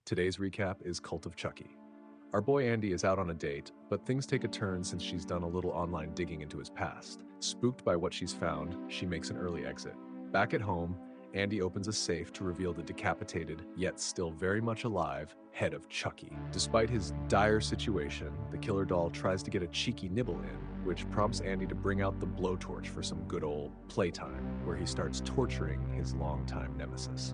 Today's recap is Cult of Chucky. Our boy Andy is out on a date, but things take a turn since she's done a little online digging into his past. Spooked by what she's found, she makes an early exit. Back at home, Andy opens a safe to reveal the decapitated, yet still very much alive, head of Chucky. Despite his dire situation, the killer doll tries to get a cheeky nibble in, which prompts Andy to bring out the blowtorch for some good old playtime, where he starts torturing his longtime nemesis.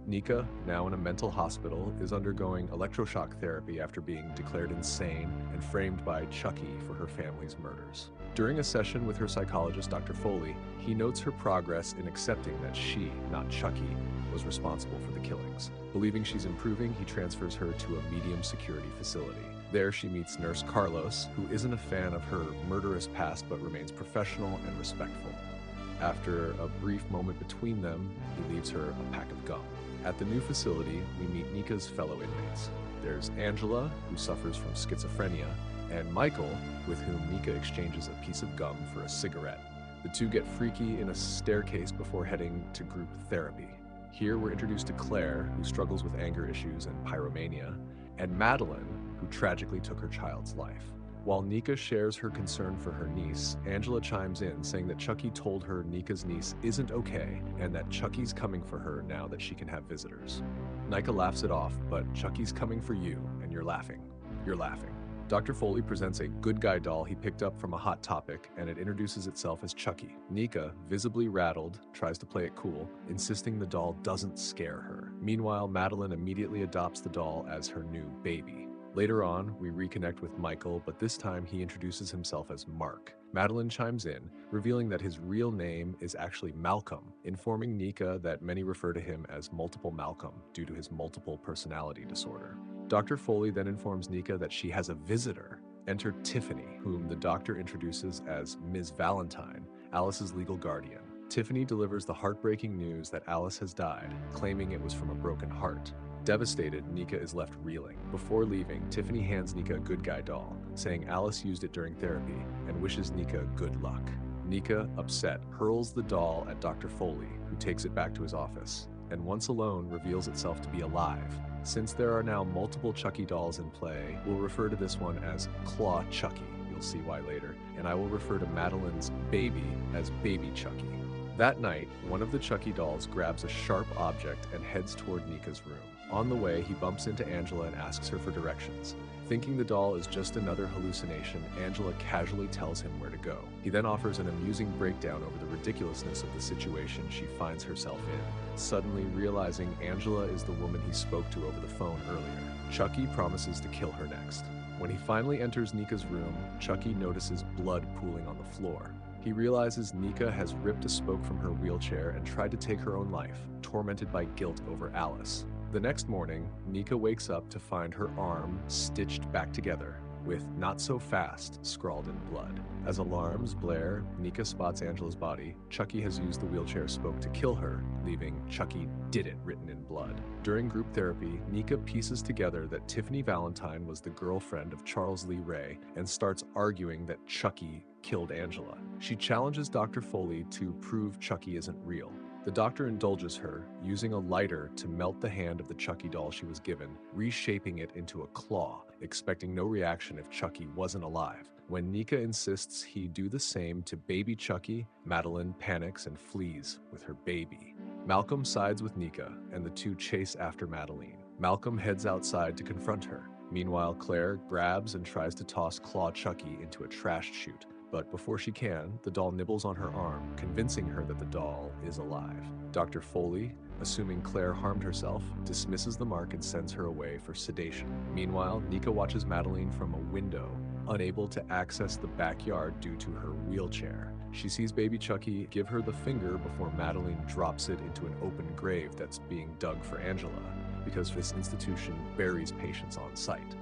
Nica, now in a mental hospital, is undergoing electroshock therapy after being declared insane and framed by Chucky for her family's murders. During a session with her psychologist, Dr. Foley, he notes her progress in accepting that she, not Chucky, was responsible for the killings. Believing she's improving, he transfers her to a medium security facility. There she meets Nurse Carlos, who isn't a fan of her murderous past but remains professional and respectful. After a brief moment between them, he leaves her a pack of gum. At the new facility, we meet Nica's fellow inmates. There's Angela, who suffers from schizophrenia, and Michael, with whom Nica exchanges a piece of gum for a cigarette. The two get freaky in a staircase before heading to group therapy. Here we're introduced to Claire, who struggles with anger issues and pyromania, and Madeline, who tragically took her child's life. While Nica shares her concern for her niece, Angela chimes in saying that Chucky told her Nica's niece isn't okay and that Chucky's coming for her now that she can have visitors. Nica laughs it off, but Chucky's coming for you, and you're laughing. You're laughing. Dr. Foley presents a good guy doll he picked up from a Hot Topic, and it introduces itself as Chucky. Nica, visibly rattled, tries to play it cool, insisting the doll doesn't scare her. Meanwhile, Madeline immediately adopts the doll as her new baby. Later on, we reconnect with Michael, but this time he introduces himself as Mark. Madeline chimes in, revealing that his real name is actually Malcolm, informing Nica that many refer to him as Multiple Malcolm due to his multiple personality disorder. Dr. Foley then informs Nica that she has a visitor. Enter Tiffany, whom the doctor introduces as Ms. Valentine, Alice's legal guardian. Tiffany delivers the heartbreaking news that Alice has died, claiming it was from a broken heart. Devastated, Nica is left reeling. Before leaving, Tiffany hands Nica a good guy doll, saying Alice used it during therapy and wishes Nica good luck. Nica, upset, hurls the doll at Dr. Foley, who takes it back to his office, and once alone reveals itself to be alive. Since there are now multiple Chucky dolls in play, we'll refer to this one as Claw Chucky. You'll see why later. And I will refer to Madeline's baby as Baby Chucky. That night, one of the Chucky dolls grabs a sharp object and heads toward Nica's room. On the way, he bumps into Angela and asks her for directions. Thinking the doll is just another hallucination, Angela casually tells him where to go. He then offers an amusing breakdown over the ridiculousness of the situation she finds herself in, suddenly realizing Angela is the woman he spoke to over the phone earlier. Chucky promises to kill her next. When he finally enters Nica's room, Chucky notices blood pooling on the floor. He realizes Nica has ripped a spoke from her wheelchair and tried to take her own life, tormented by guilt over Alice. The next morning, Nica wakes up to find her arm stitched back together, with "Not so fast" scrawled in blood. As alarms blare, Nica spots Angela's body. Chucky has used the wheelchair spoke to kill her, leaving "Chucky did it" written in blood. During group therapy, Nica pieces together that Tiffany Valentine was the girlfriend of Charles Lee Ray and starts arguing that Chucky killed Angela. She challenges Dr. Foley to prove Chucky isn't real. The doctor indulges her, using a lighter to melt the hand of the Chucky doll she was given, reshaping it into a claw, expecting no reaction if Chucky wasn't alive. When Nica insists he do the same to baby Chucky, Madeline panics and flees with her baby. Malcolm sides with Nica, and the two chase after Madeline. Malcolm heads outside to confront her. Meanwhile, Claire grabs and tries to toss Claw Chucky into a trash chute. But before she can, the doll nibbles on her arm, convincing her that the doll is alive. Dr. Foley, assuming Claire harmed herself, dismisses the mark and sends her away for sedation. Meanwhile, Nica watches Madeline from a window, unable to access the backyard due to her wheelchair. She sees baby Chucky give her the finger before Madeline drops it into an open grave that's being dug for Angela, because this institution buries patients on site.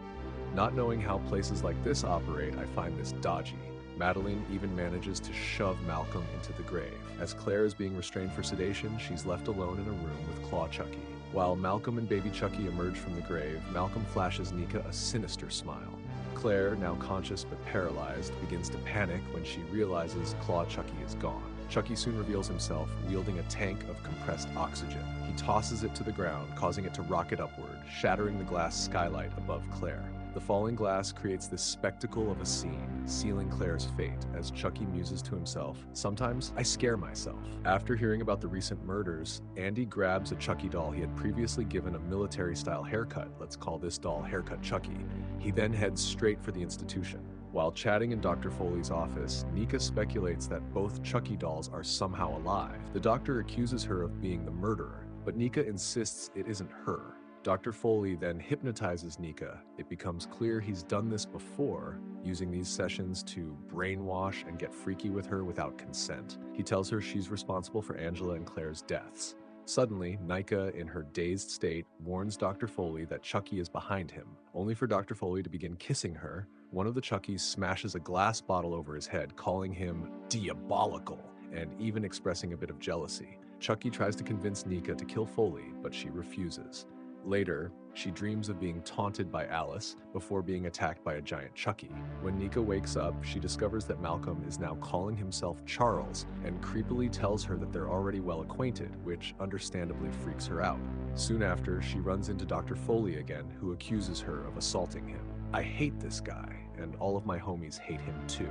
Not knowing how places like this operate, I find this dodgy. Madeline even manages to shove Malcolm into the grave. As Claire is being restrained for sedation, she's left alone in a room with Claw Chucky. While Malcolm and baby Chucky emerge from the grave, Malcolm flashes Nica a sinister smile. Claire, now conscious but paralyzed, begins to panic when she realizes Claw Chucky is gone. Chucky soon reveals himself, wielding a tank of compressed oxygen. He tosses it to the ground, causing it to rocket upward, shattering the glass skylight above Claire. The falling glass creates this spectacle of a scene, sealing Claire's fate, as Chucky muses to himself, "Sometimes I scare myself." After hearing about the recent murders, Andy grabs a Chucky doll he had previously given a military-style haircut. Let's call this doll Haircut Chucky. He then heads straight for the institution. While chatting in Dr. Foley's office, Nica speculates that both Chucky dolls are somehow alive. The doctor accuses her of being the murderer, but Nica insists it isn't her. Dr. Foley then hypnotizes Nica. It becomes clear he's done this before, using these sessions to brainwash and get freaky with her without consent. He tells her she's responsible for Angela and Claire's deaths. Suddenly, Nica, in her dazed state, warns Dr. Foley that Chucky is behind him, only for Dr. Foley to begin kissing her. One of the Chuckies smashes a glass bottle over his head, calling him diabolical, and even expressing a bit of jealousy. Chucky tries to convince Nica to kill Foley, but she refuses. Later, she dreams of being taunted by Alice before being attacked by a giant Chucky. When Nica wakes up, she discovers that Malcolm is now calling himself Charles and creepily tells her that they're already well acquainted, which understandably freaks her out. Soon after, she runs into Dr. Foley again, who accuses her of assaulting him. "I hate this guy, and all of my homies hate him too."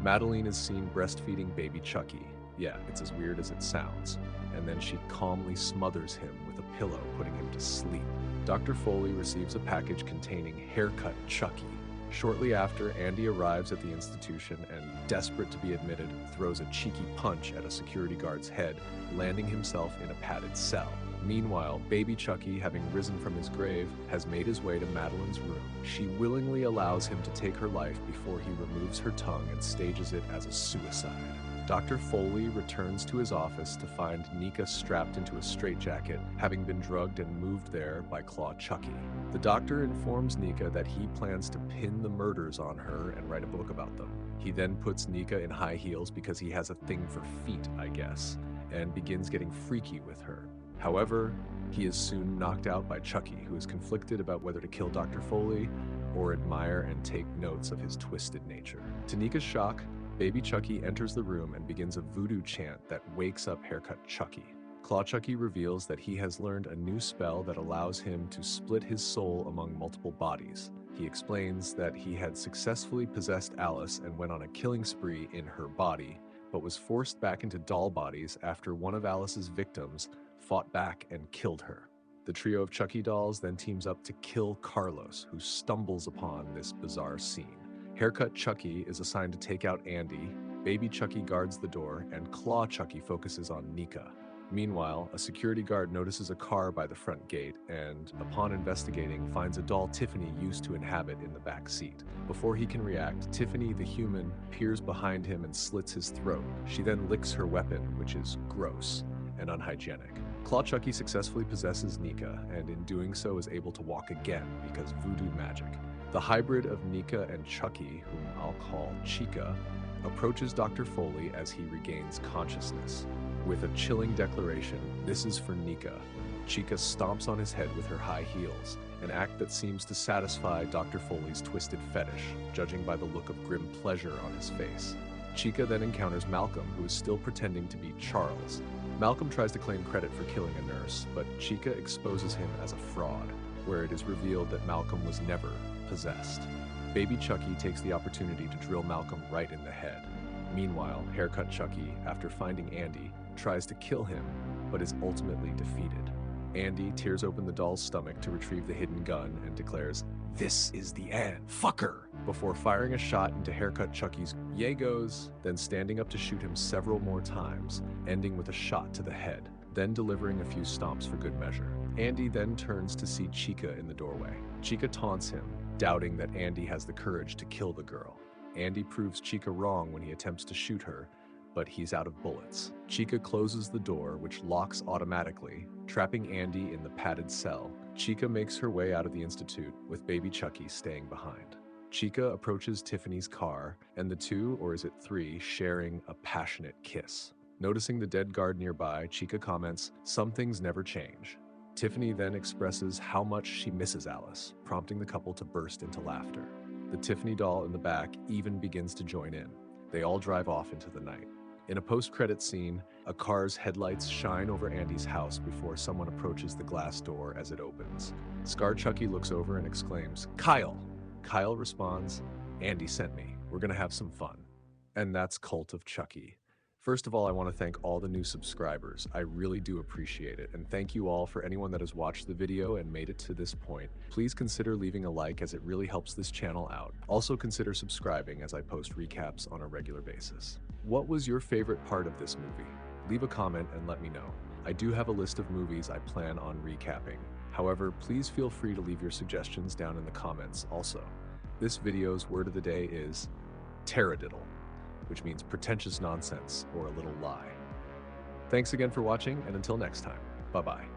Madeline is seen breastfeeding baby Chucky. Yeah, it's as weird as it sounds. And then she calmly smothers him with a pillow, putting him to sleep. Dr. Foley receives a package containing Haircut Chucky. Shortly after, Andy arrives at the institution and, desperate to be admitted, throws a cheeky punch at a security guard's head, landing himself in a padded cell. Meanwhile, baby Chucky, having risen from his grave, has made his way to Madeline's room. She willingly allows him to take her life before he removes her tongue and stages it as a suicide. Dr. Foley returns to his office to find Nica strapped into a straitjacket, having been drugged and moved there by Claw Chucky. The doctor informs Nica that he plans to pin the murders on her and write a book about them. He then puts Nica in high heels because he has a thing for feet, I guess, and begins getting freaky with her. However, he is soon knocked out by Chucky, who is conflicted about whether to kill Dr. Foley or admire and take notes of his twisted nature. To Nica's shock, baby Chucky enters the room and begins a voodoo chant that wakes up Haircut Chucky. Claw Chucky reveals that he has learned a new spell that allows him to split his soul among multiple bodies. He explains that he had successfully possessed Alice and went on a killing spree in her body, but was forced back into doll bodies after one of Alice's victims fought back and killed her. The trio of Chucky dolls then teams up to kill Carlos, who stumbles upon this bizarre scene. Haircut Chucky is assigned to take out Andy, baby Chucky guards the door, and Claw Chucky focuses on Nica. Meanwhile, a security guard notices a car by the front gate and, upon investigating, finds a doll Tiffany used to inhabit in the back seat. Before he can react, Tiffany the human peers behind him and slits his throat. She then licks her weapon, which is gross and unhygienic. Claw Chucky successfully possesses Nica, and in doing so is able to walk again because voodoo magic. The hybrid of Nica and Chucky, whom I'll call Chica, approaches Dr. Foley as he regains consciousness. With a chilling declaration, "This is for Nica," Chica stomps on his head with her high heels, an act that seems to satisfy Dr. Foley's twisted fetish, judging by the look of grim pleasure on his face. Chica then encounters Malcolm, who is still pretending to be Charles. Malcolm tries to claim credit for killing a nurse, but Chica exposes him as a fraud, where it is revealed that Malcolm was never possessed. Baby Chucky takes the opportunity to drill Malcolm right in the head. Meanwhile, Haircut Chucky, after finding Andy, tries to kill him, but is ultimately defeated. Andy tears open the doll's stomach to retrieve the hidden gun and declares, "This is the end, fucker!" before firing a shot into Haircut Chucky's "Yay goes," then standing up to shoot him several more times, ending with a shot to the head, then delivering a few stomps for good measure. Andy then turns to see Chica in the doorway. Chica taunts him, doubting that Andy has the courage to kill the girl. Andy proves Chica wrong when he attempts to shoot her, but he's out of bullets. Chica closes the door, which locks automatically, trapping Andy in the padded cell. Chica makes her way out of the institute, with baby Chucky staying behind. Chica approaches Tiffany's car, and the two, or is it three, sharing a passionate kiss. Noticing the dead guard nearby, Chica comments, "Some things never change." Tiffany then expresses how much she misses Alice, prompting the couple to burst into laughter. The Tiffany doll in the back even begins to join in. They all drive off into the night. In a post-credit scene, a car's headlights shine over Andy's house before someone approaches the glass door as it opens. Scar Chucky looks over and exclaims, "Kyle!" Kyle responds, "Andy sent me. We're gonna have some fun." And that's Cult of Chucky. First of all, I want to thank all the new subscribers. I really do appreciate it. And thank you all for anyone that has watched the video and made it to this point. Please consider leaving a like as it really helps this channel out. Also consider subscribing as I post recaps on a regular basis. What was your favorite part of this movie? Leave a comment and let me know. I do have a list of movies I plan on recapping. However, please feel free to leave your suggestions down in the comments also. This video's word of the day is taradiddle, which means pretentious nonsense or a little lie. Thanks again for watching, and until next time, bye-bye.